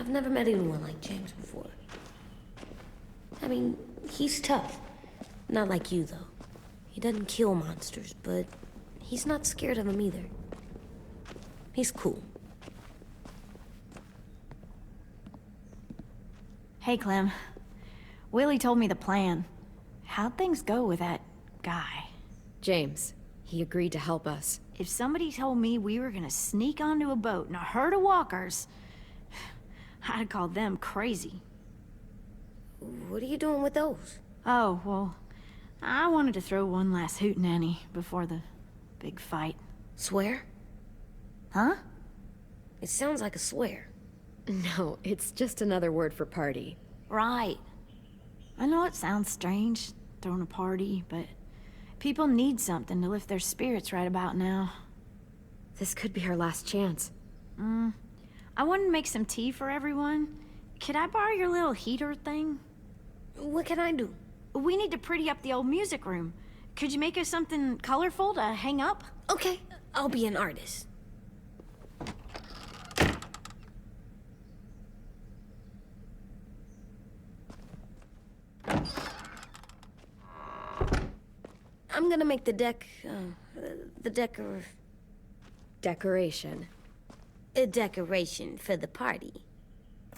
I've never met anyone like James before. I mean, he's tough. Not like you, though. He doesn't kill monsters, but he's not scared of them either. He's cool. Hey, Clem. Willie told me the plan. How'd things go with that guy? James. He agreed to help us. If somebody told me we were gonna sneak onto a boat in a herd of walkers, I'd have called them crazy. What are you doing with those? Oh, well, I wanted to throw one last hootenanny before the big fight. Swear? Huh? It sounds like a swear. No, it's just another word for party. Right. I know it sounds strange, throwing a party, but people need something to lift their spirits right about now. This could be our last chance. I wanted to make some tea for everyone. Could I borrow your little heater thing? What can I do? We need to pretty up the old music room. Could you make us something colorful to hang up? Okay, I'll be an artist. I'm gonna make the Decoration. a decoration for the party.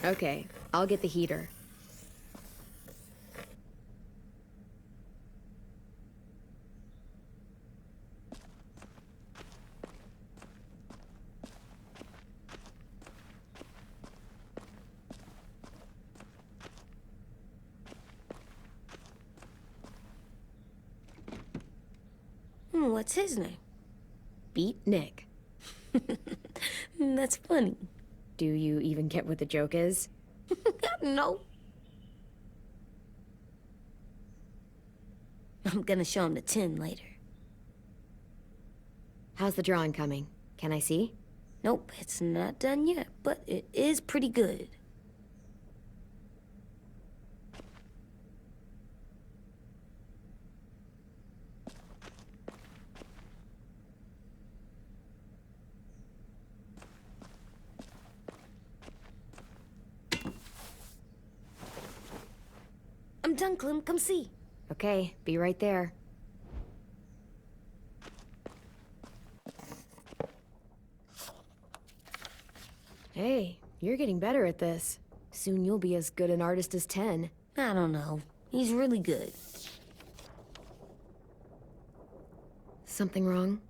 Okay, I'll get the heater. What's his name? Beat Nick. That's funny. Do you even get what the joke is? No. I'm gonna show him the tin later. How's the drawing coming? Can I see? Nope, it's not done yet, but it is pretty good. I'm done, Clem. Come see. Okay, be right there. Hey, you're getting better at this. Soon you'll be as good an artist as 10. I don't know. He's really good. Something wrong?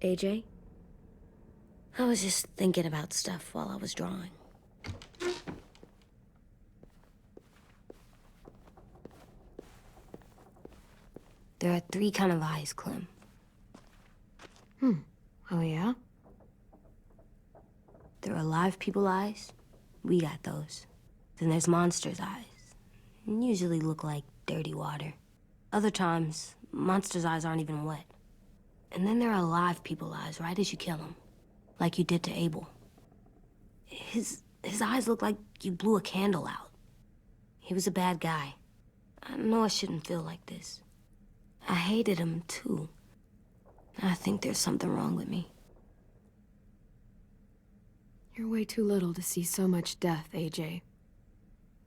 AJ? I was just thinking about stuff while I was drawing. There are 3 kind of eyes, Clem. Oh yeah? There are live people eyes. We got those. Then there's monsters' eyes. Usually look like dirty water. Other times, monsters' eyes aren't even wet. And then there are live people eyes right as you kill them. Like you did to Abel. His eyes look like you blew a candle out. He was a bad guy. I know I shouldn't feel like this. I hated him, too. I think there's something wrong with me. You're way too little to see so much death, AJ.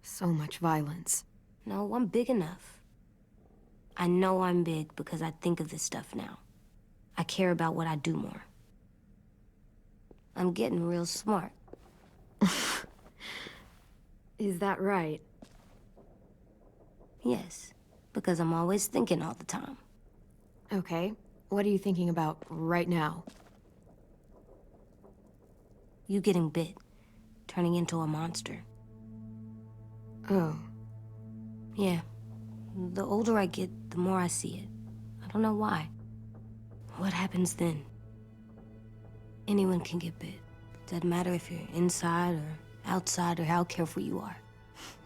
So much violence. No, I'm big enough. I know I'm big because I think of this stuff now. I care about what I do more. I'm getting real smart. Is that right? Yes, because I'm always thinking all the time. Okay, what are you thinking about right now? You getting bit, turning into a monster. Oh. Yeah, the older I get, the more I see it. I don't know why. What happens then? Anyone can get bit. Doesn't matter if you're inside or outside or how careful you are.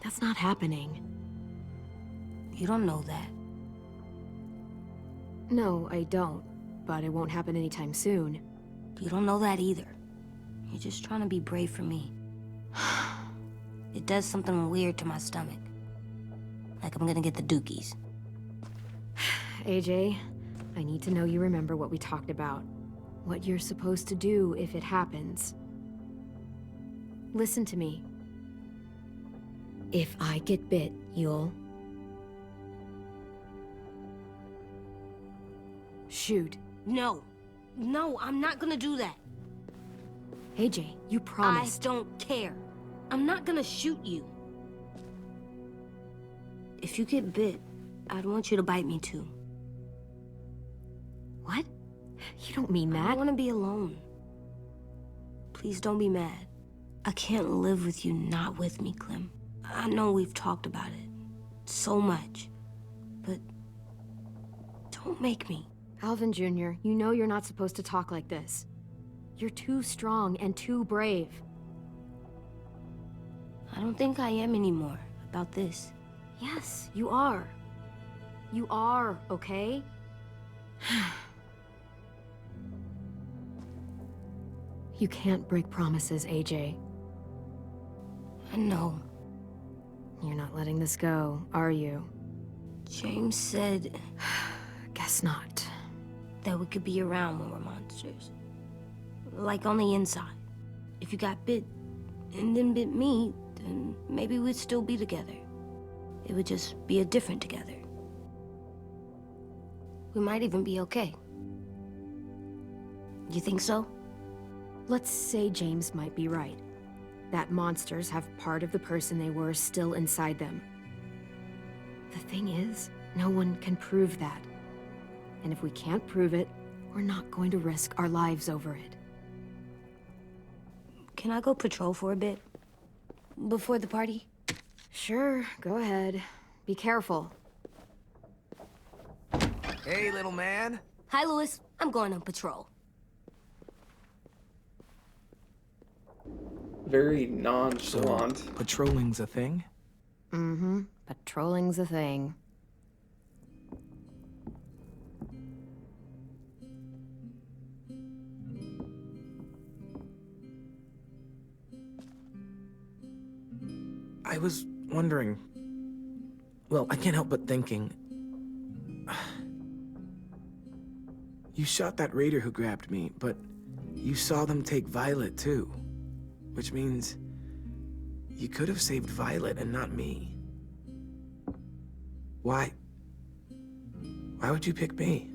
That's not happening. You don't know that. No, I don't. But it won't happen anytime soon. You don't know that either. You're just trying to be brave for me. It does something weird to my stomach. Like I'm gonna get the dookies. AJ, I need to know you remember what we talked about. What you're supposed to do if it happens. listen to me. If I get bit, you'll... shoot. No. No, I'm not gonna do that. AJ, you promised. I don't care. I'm not gonna shoot you. If you get bit, I'd want you to bite me too. What? You don't mean I that. want to be alone. Please don't be mad. I can't live with you not with me, Clem. I know we've talked about it so much, but don't make me. Alvin Jr., you know you're not supposed to talk like this. You're too strong and too brave. I don't think I am anymore about this. Yes, you are. You are, okay? You can't break promises, AJ. I know. You're not letting this go, are you? James said Guess not. that we could be around when we're monsters. Like on the inside. If you got bit and then bit me, then maybe we'd still be together. It would just be a different together. We might even be okay. You think so? Let's say James might be right. That monsters have part of the person they were still inside them. The thing is, no one can prove that. And if we can't prove it, we're not going to risk our lives over it. Can I go patrol for a bit? Before the party? Sure, go ahead. Be careful. Hey, little man. Hi, Louis. I'm going on patrol. Very nonchalant. Patrolling's a thing? Mm-hmm. Patrolling's a thing. I was wondering... Well, I can't help but thinking... You shot that raider who grabbed me, but you saw them take Violet, too. Which means... you could have saved Violet and not me. Why? Why would you pick me?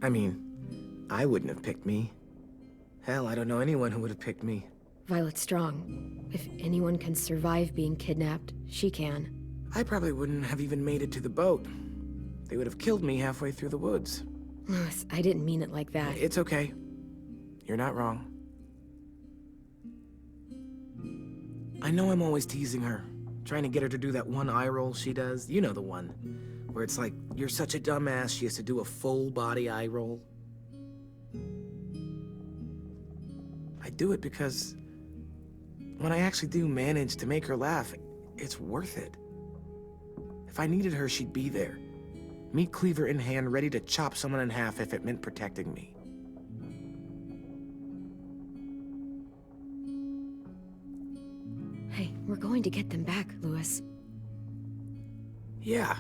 I mean, I wouldn't have picked me. Hell, I don't know anyone who would have picked me. Violet's strong. If anyone can survive being kidnapped, she can. I probably wouldn't have even made it to the boat. They would have killed me halfway through the woods. Louis, I didn't mean it like that. It's okay. You're not wrong. I know I'm always teasing her, trying to get her to do that one eye roll she does. You know the one, where it's like, you're such a dumbass, she has to do a full body eye roll. I do it because when I actually do manage to make her laugh, it's worth it. If I needed her, she'd be there. Meat cleaver in hand, ready to chop someone in half if it meant protecting me. Hey, we're going to get them back, Louis. Yeah,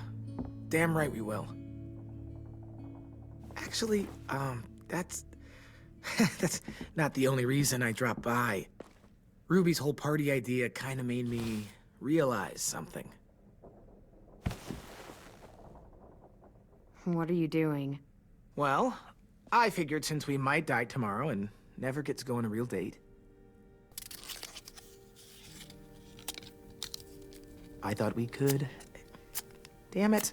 damn right we will. Actually, that's... that's not the only reason I dropped by. Ruby's whole party idea kind of made me realize something. What are you doing? Well, I figured since we might die tomorrow and never get to go on a real date, I thought we could... Damn it.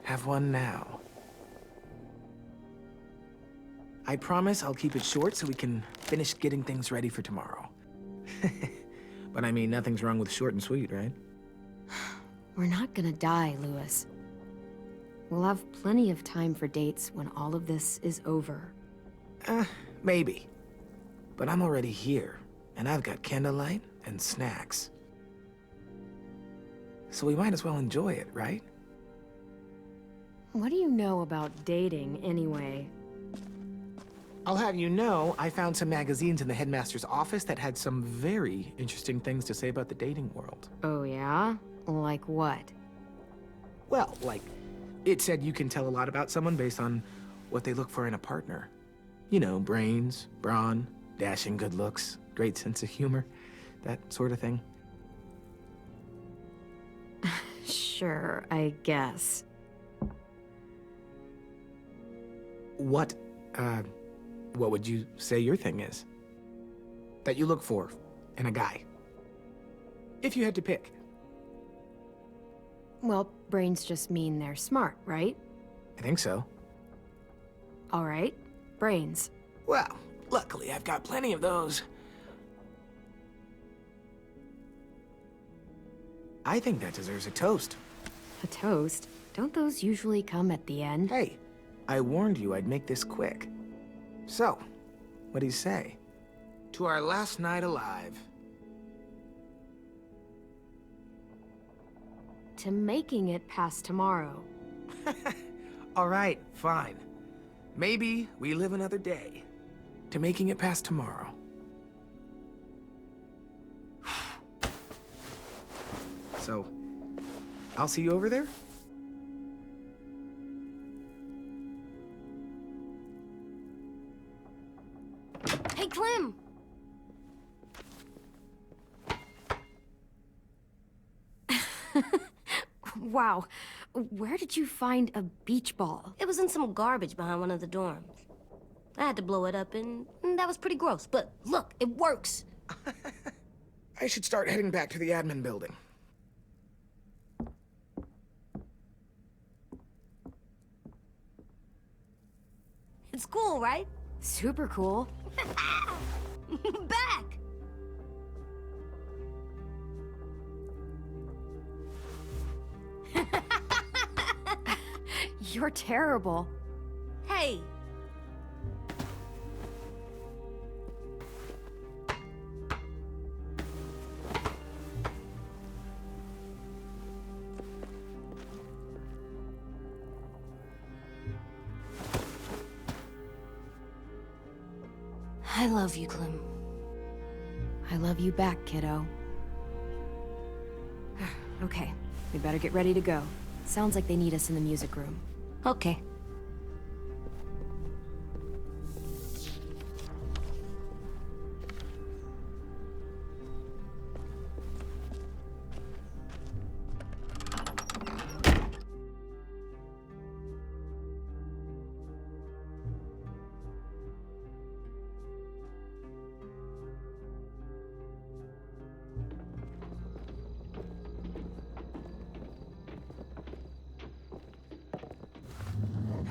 Have one now. I promise I'll keep it short so we can finish getting things ready for tomorrow. But I mean, nothing's wrong with short and sweet, right? We're not gonna die, Louis. We'll have plenty of time for dates when all of this is over. Maybe. But I'm already here, and I've got candlelight and snacks. So we might as well enjoy it, right? What do you know about dating, anyway? I'll have you know, I found some magazines in the headmaster's office that had some very interesting things to say about the dating world. Oh, yeah? Like what? Well, like, It said you can tell a lot about someone based on what they look for in a partner. You know, brains, brawn, dashing good looks, great sense of humor, that sort of thing. Sure, I guess. What would you say your thing is? That you look for in a guy? If you had to pick. Well, brains just mean they're smart, right? I think so. All right, brains. Well, luckily I've got plenty of those. I think that deserves a toast. A toast? Don't those usually come at the end? Hey, I warned you I'd make this quick. So, what do you say? To our last night alive. To making it past tomorrow. All right, fine. Maybe we live another day. To making it past tomorrow. So, I'll see you over there? Hey, Clem! Wow, where did you find a beach ball? It was in some garbage behind one of the dorms. I had to blow it up, and that was pretty gross. But look, it works. I should start heading back to the admin building. It's cool, right? Super cool. Back! You're terrible. Hey! I love you, Clem. I love you back, kiddo. Okay, we better get ready to go. Sounds like they need us in the music room. Okay.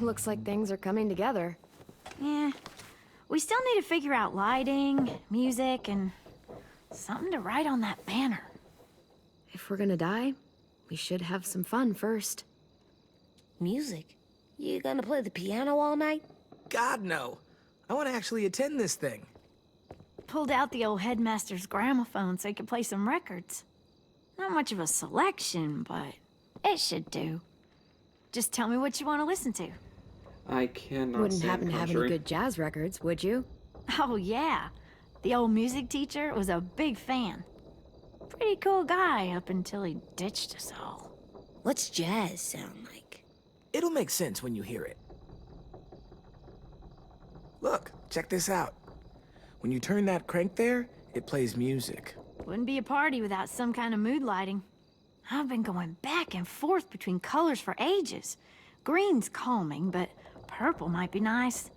Looks like things are coming together. Yeah. We still need to figure out lighting, music, and something to write on that banner. If we're gonna die, we should have some fun first. Music? You gonna play the piano all night? God, no. I want to actually attend this thing. Pulled out the old headmaster's gramophone so he could play some records. Not much of a selection, but it should do. Just tell me what you want to listen to. I cannot Wouldn't stand happen to have any country. good jazz records, would you? Oh, yeah. The old music teacher was a big fan. Pretty cool guy up until he ditched us all. What's jazz sound like? It'll make sense when you hear it. Look, check this out. When you turn that crank there, it plays music. Wouldn't be a party without some kind of mood lighting. I've been going back and forth between colors for ages. Green's calming, but purple might be nice.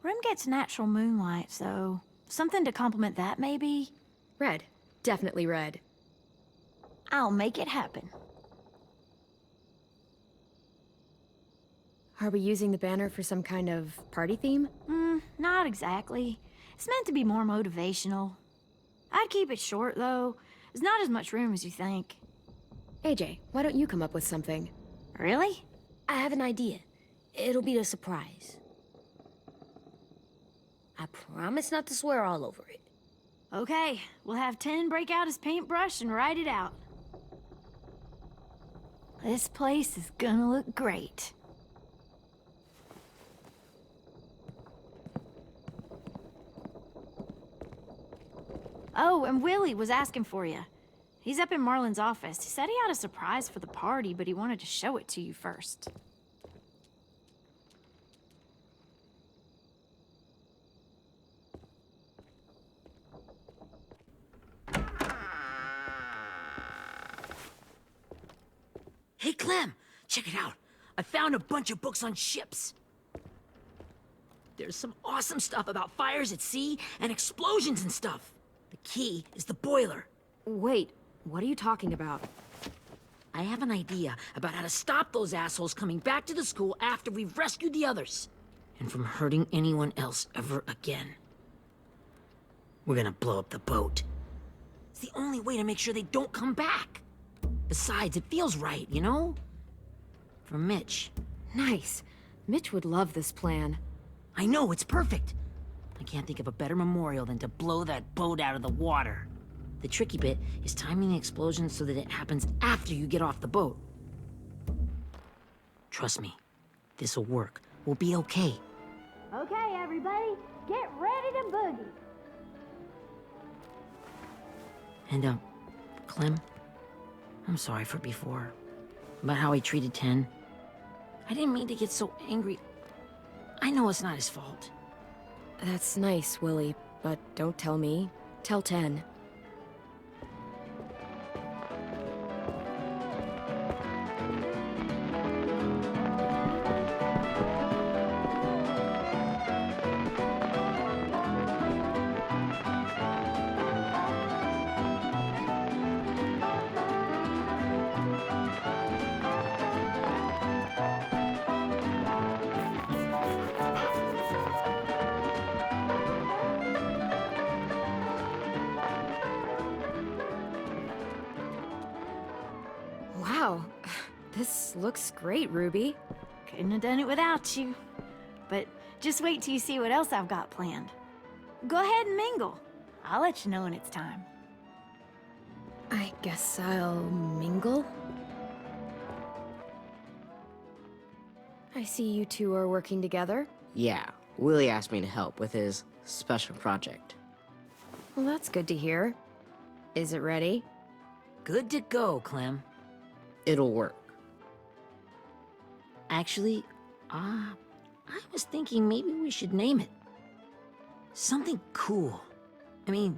Room gets natural moonlight, so something to complement that, maybe? Red. Definitely red. I'll make it happen. Are we using the banner for some kind of party theme? Not exactly. It's meant to be more motivational. I'd keep it short, though. There's not as much room as you think. AJ, why don't you come up with something? Really? I have an idea. It'll be a surprise. I promise not to swear all over it. Okay, we'll have 10 break out his paintbrush and write it out. This place is gonna look great. Oh, and Willie was asking for you. He's up in Marlin's office. He said he had a surprise for the party, but he wanted to show it to you first. Hey, Clem, check it out. I found a bunch of books on ships. There's some awesome stuff about fires at sea and explosions and stuff. The key is the boiler. Wait, what are you talking about? I have an idea about how to stop those assholes coming back to the school after we've rescued the others. And from hurting anyone else ever again. We're gonna blow up the boat. It's the only way to make sure they don't come back. Besides, it feels right, you know? For Mitch. Nice. Mitch would love this plan. I know, it's perfect. I can't think of a better memorial than to blow that boat out of the water. The tricky bit is timing the explosion so that it happens after you get off the boat. Trust me, this'll work. We'll be okay. Okay, everybody, get ready to boogie. And, Clem, I'm sorry for before. About how he treated Ten. I didn't mean to get so angry. I know it's not his fault. That's nice, Willie, but don't tell me. Tell 10. Wow, this looks great, Ruby. Couldn't have done it without you. But just wait till you see what else I've got planned. Go ahead and mingle. I'll let you know when it's time. I guess I'll mingle? I see you two are working together. Yeah, Willie asked me to help with his special project. Well, that's good to hear. Is it ready? Good to go, Clem. It'll work. Actually, I was thinking maybe we should name it. Something cool. I mean,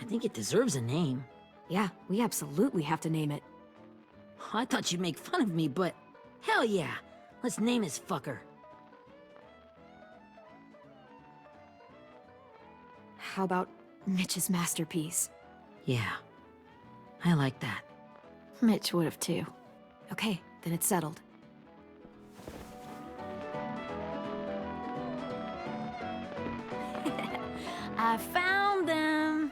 I think it deserves a name. Yeah, we absolutely have to name it. I thought you'd make fun of me, but hell yeah. Let's name this fucker. How about Mitch's masterpiece? Yeah, I like that. Mitch would have too. Okay, then it's settled. I found them.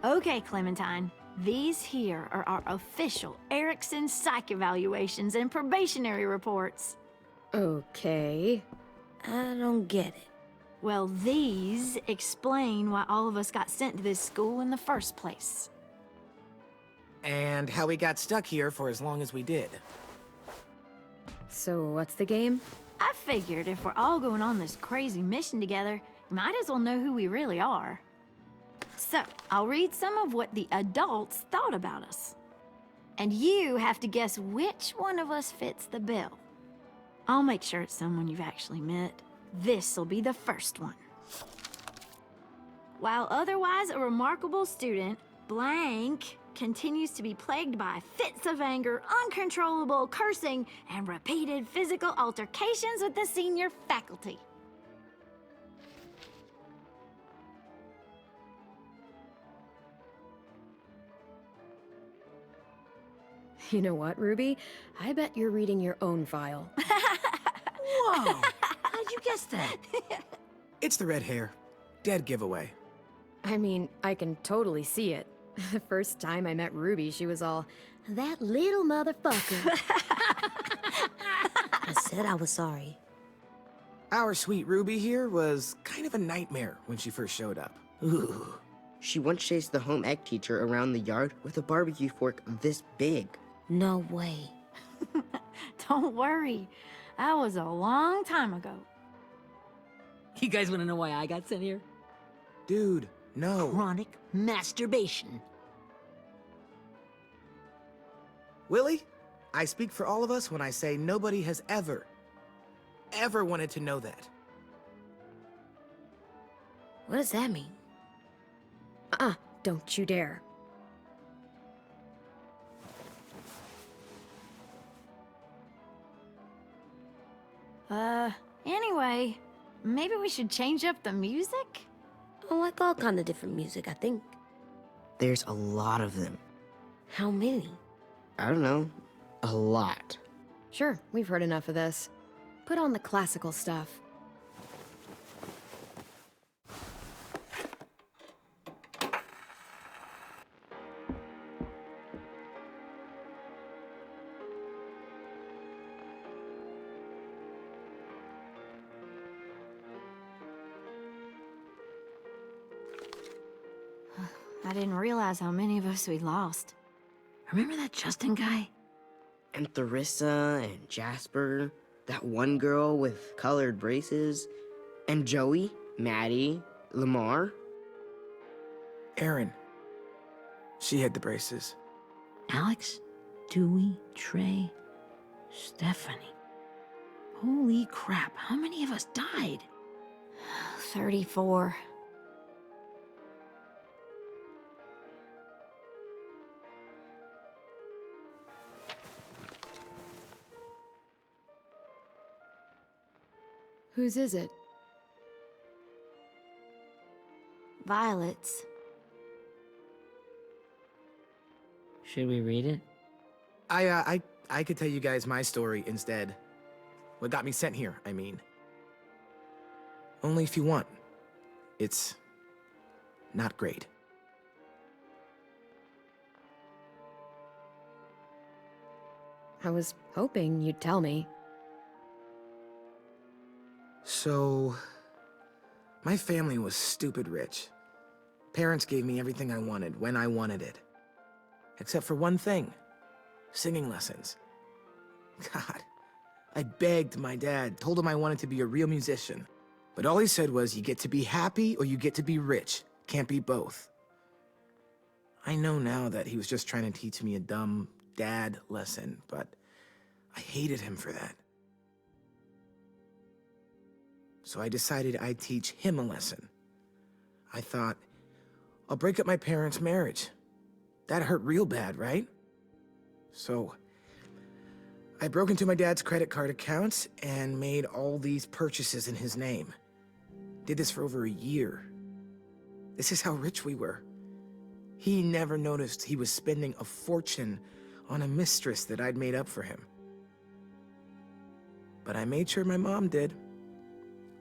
Okay, Clementine. These here are our official Erickson psych evaluations and probationary reports. Okay. I don't get it. Well, these explain why all of us got sent to this school in the first place. And how we got stuck here for as long as we did. So what's the game? I figured if we're all going on this crazy mission together, we might as well know who we really are. So, I'll read some of what the adults thought about us. And you have to guess which one of us fits the bill. I'll make sure it's someone you've actually met. This'll be the first one. While otherwise a remarkable student, blank continues to be plagued by fits of anger, uncontrollable cursing, and repeated physical altercations with the senior faculty. You know what, Ruby? I bet you're reading your own file. Whoa! How'd you guess that? It's the red hair. Dead giveaway. I mean, I can totally see it. The first time I met Ruby, she was all, "That little motherfucker." I said I was sorry. Our sweet Ruby here was kind of a nightmare when she first showed up. Ooh. She once chased the home ec teacher around the yard with a barbecue fork this big. No way. Don't worry, that was a long time ago. You guys want to know why I got sent here? Dude, no. Chronic masturbation. Willie, I speak for all of us when I say nobody has ever wanted to know that. What does that mean? Don't you dare. Anyway, maybe we should change up the music? I like all kind of different music, I think. There's a lot of them. How many? I don't know. A lot. Sure, we've heard enough of this. Put on the classical stuff. I didn't realize how many of us we lost. Remember that Justin guy? And Theresa and Jasper, that one girl with colored braces, and Joey, Maddie, Lamar. Erin. She had the braces. Alex, Dewey, Trey, Stephanie. Holy crap, how many of us died? 34. Whose is it? Violet's. Should we read it? I could tell you guys my story instead. What got me sent here, I mean. Only if you want. It's not great. I was hoping you'd tell me. So, my family was stupid rich. Parents gave me everything I wanted when I wanted it. Except for one thing. Singing lessons. God, I begged my dad, told him I wanted to be a real musician. But all he said was, you get to be happy or you get to be rich. Can't be both. I know now that he was just trying to teach me a dumb dad lesson, but I hated him for that. So I decided I'd teach him a lesson. I thought, I'll break up my parents' marriage. That hurt real bad, right? So I broke into my dad's credit card accounts and made all these purchases in his name. Did this for over a year. This is how rich we were. He never noticed he was spending a fortune on a mistress that I'd made up for him. But I made sure my mom did.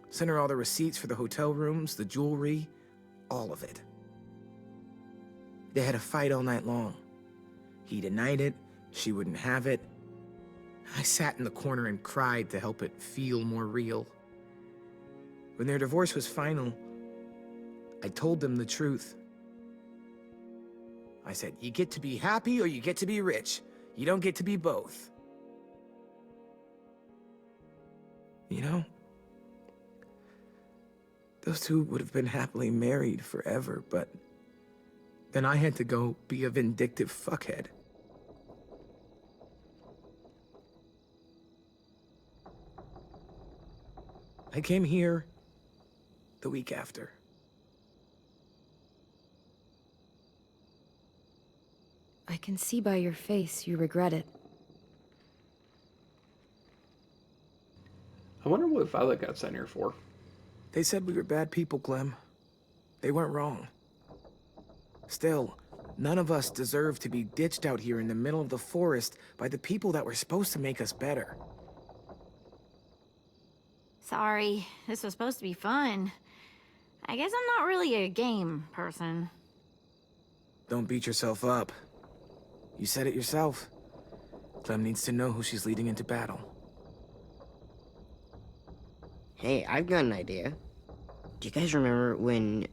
Sent her all the receipts for the hotel rooms, the jewelry, all of it. They had a fight all night long. He denied it, she wouldn't have it. I sat in the corner and cried to help it feel more real. When their divorce was final, I told them the truth. I said, you get to be happy or you get to be rich. You don't get to be both. You know, those two would have been happily married forever, but then I had to go be a vindictive fuckhead. I came here the week after. I can see by your face you regret it. I wonder what Violet got sent here for. They said we were bad people, Clem. They weren't wrong. Still, none of us deserve to be ditched out here in the middle of the forest by the people that were supposed to make us better. Sorry, this was supposed to be fun. I guess I'm not really a game person. Don't beat yourself up. You said it yourself. Clem needs to know who she's leading into battle. Hey, I've got an idea. Do you guys remember when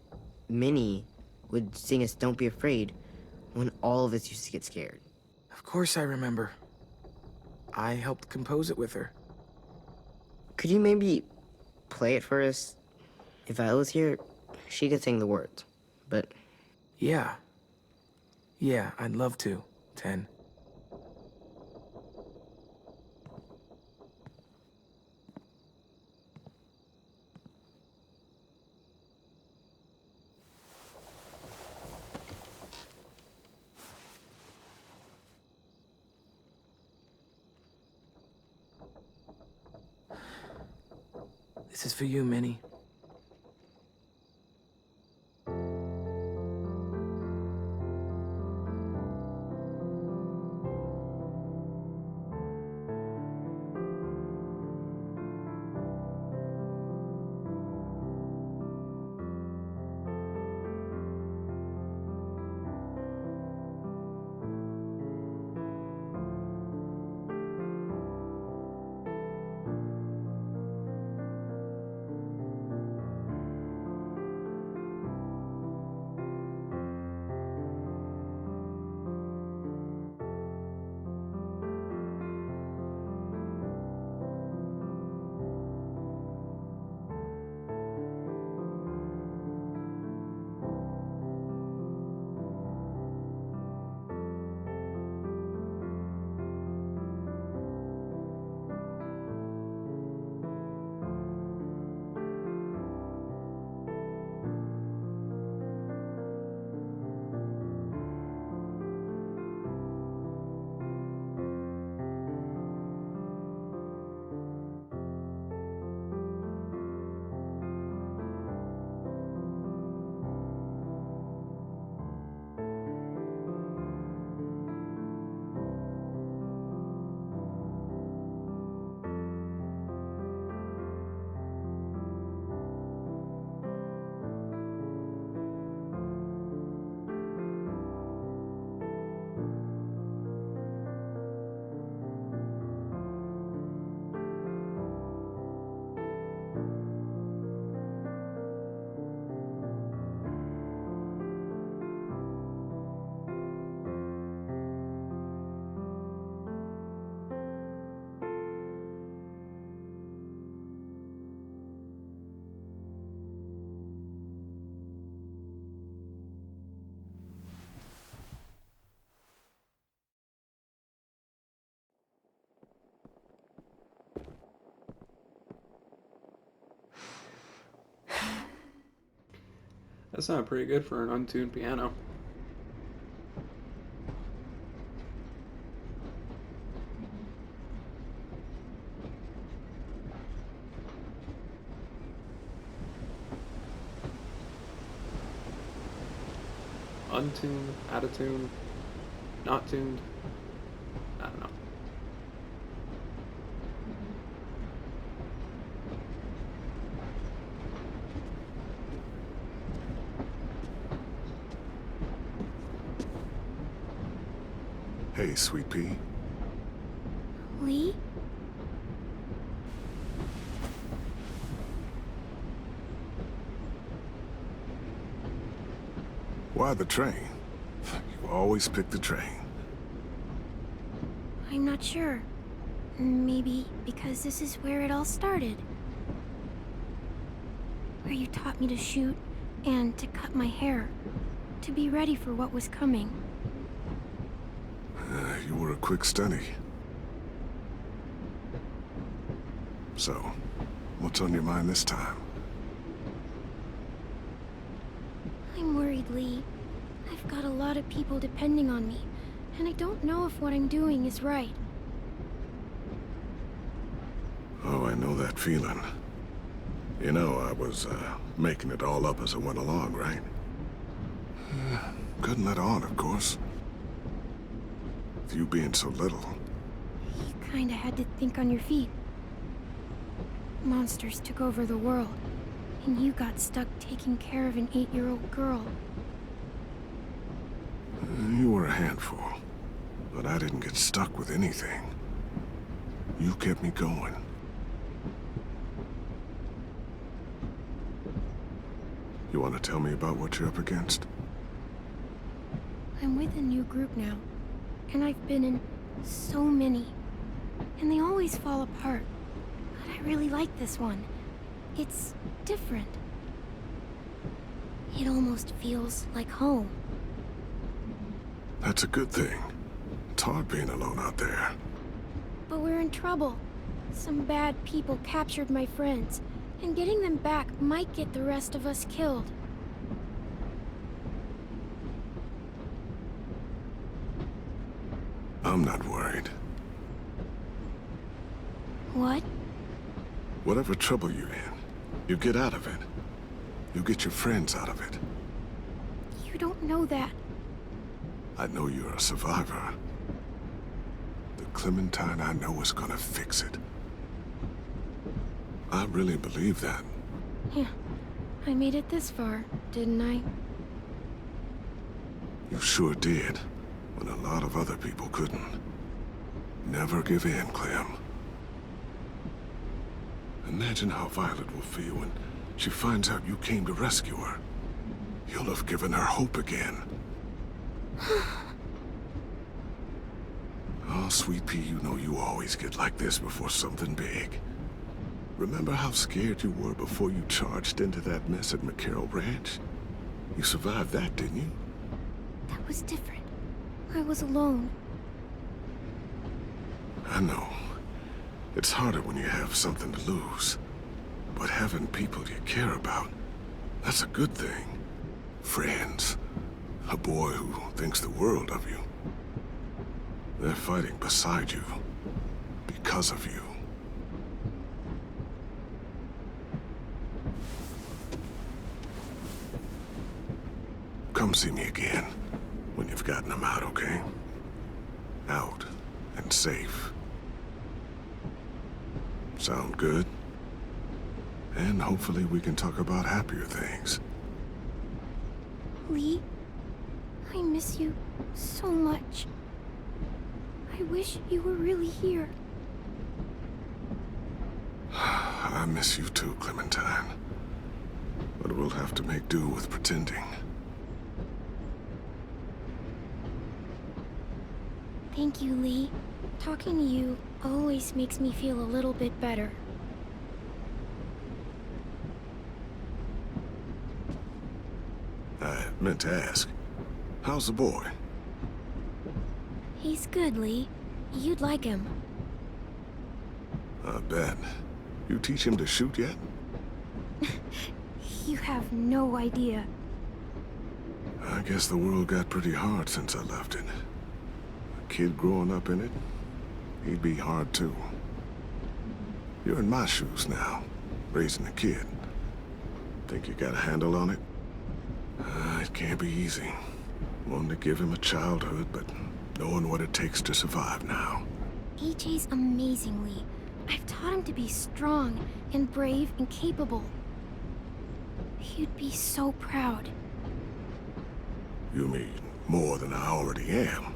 Minnie would sing us Don't Be Afraid when all of us used to get scared? Of course I remember. I helped compose it with her. Could you maybe play it for us? If I was here, she could sing the words, but... Yeah. Yeah, I'd love to, Ten. This is for you, Minnie. That sounded pretty good for an untuned piano. Untuned, out of tune, not tuned. I don't know. Hey, Sweet Pea. Lee? Why the train? You always pick the train. I'm not sure. Maybe because this is where it all started. Where you taught me to shoot and to cut my hair. To be ready for what was coming. You were a quick study. So, what's on your mind this time? I'm worried, Lee. I've got a lot of people depending on me, and I don't know if what I'm doing is right. Oh, I know that feeling. You know, I was, making it all up as I went along, right? Couldn't let on, of course. With you being so little. You kinda had to think on your feet. Monsters took over the world, and you got stuck taking care of an 8-year-old girl. You were a handful, but I didn't get stuck with anything. You kept me going. You want to tell me about what you're up against? I'm with a new group now, and I've been in so many, and they always fall apart. But I really like this one. It's different. It almost feels like home. That's a good thing. It's hard being alone out there. But we're in trouble. Some bad people captured my friends, and getting them back might get the rest of us killed. I'm not worried. What? Whatever trouble you're in, You get out of it. You get your friends out of it. You don't know that. I know you're a survivor. The Clementine I know is gonna fix it. I really believe that. Yeah, I made it this far, didn't I? You sure did, when a lot of other people couldn't. Never give in, Clem. Imagine how Violet will feel when she finds out you came to rescue her. You'll have given her hope again. Oh, Sweet Pea, you know you always get like this before something big. Remember how scared you were before you charged into that mess at McCarroll Ranch? You survived that, didn't you? That was different. I was alone. I know. It's harder when you have something to lose. But having people you care about, that's a good thing. Friends. A boy who thinks the world of you. They're fighting beside you. Because of you. Come see me again. When you've gotten them out, okay? Out. And safe. Sound good? And hopefully we can talk about happier things. Lee, I miss you so much. I wish you were really here. I miss you too, Clementine. But we'll have to make do with pretending. Thank you, Lee. Talking to you always makes me feel a little bit better. I meant to ask, how's the boy? He's good, Lee. You'd like him. I bet. You teach him to shoot yet? You have no idea. I guess the world got pretty hard since I left it. A kid growing up in it, he'd be hard too. You're in my shoes now, raising a kid. Think you got a handle on it? It can't be easy. Wanting to give him a childhood, but knowing what it takes to survive now. AJ's amazing, Lee. I've taught him to be strong and brave and capable. He'd be so proud. You mean more than I already am?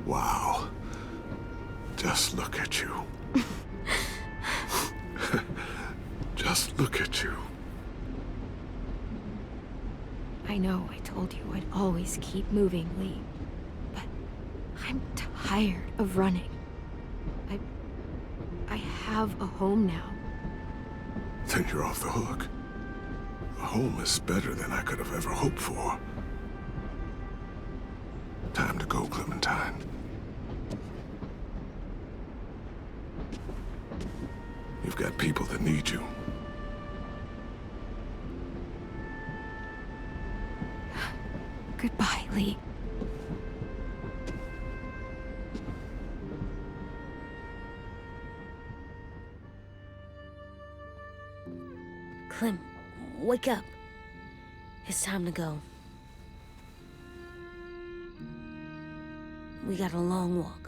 Wow. Just look at you. Just look at you. I know I told you I'd always keep moving, Lee. But I'm tired of running. I have a home now. Then you're off the hook. A home is better than I could have ever hoped for. Time to go, Clementine. You've got people that need you. Goodbye, Lee. Clem, wake up. It's time to go. We got a long walk.